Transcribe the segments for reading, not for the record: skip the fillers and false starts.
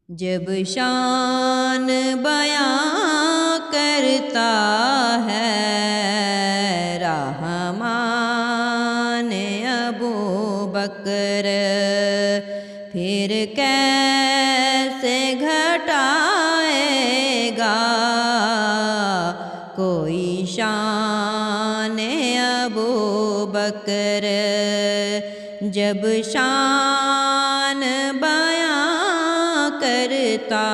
جب شان بیاں کرتا ہے رحمان ابو بکر، پھر کیسے گھٹائے گا کوئی شان ابو بکر۔ جب شان بیاں کرتا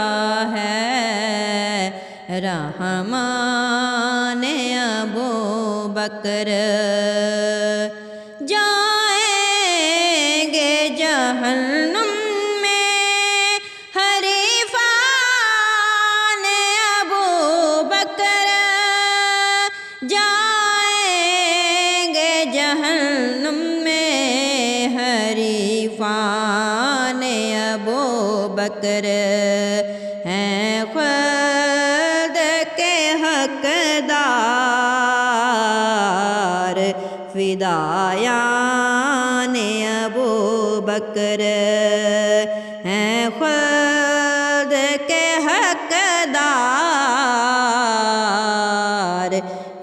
ہے رحمان ابو بکر، جائیں گے جہنم میں حریفان ابو بکر، جائیں گے جہنم میں حریفان ابو بکر، ہیں خلد کے حقدار فدایان ابو بکر، ہیں خلد کے حقدار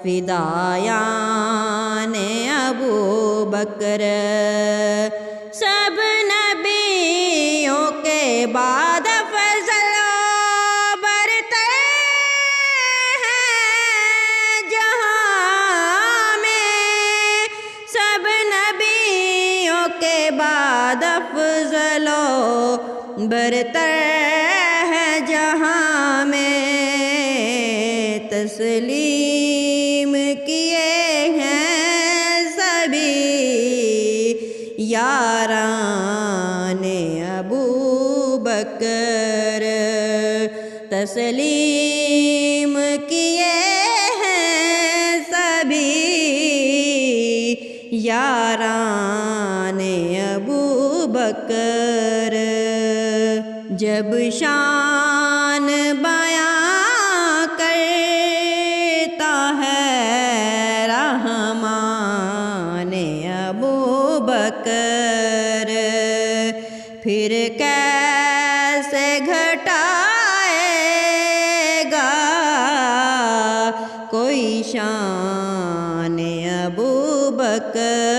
فدایان ابو بکر۔ سب نبیوں کے بعد افضل و برتر ہیں جہاں میں، سب نبیوں کے بعد افضل و برتر ہے جہاں میں، تسلیم کیے ہیں سبھی یاران ابو بکر، تسلیم کیے ہیں سبھی یاران ابو بکر۔ جب شان بیاں کرتا ہے رحمان ابو بکر، پھر کیسے گھٹائے گا کوئی شان ابو بکر۔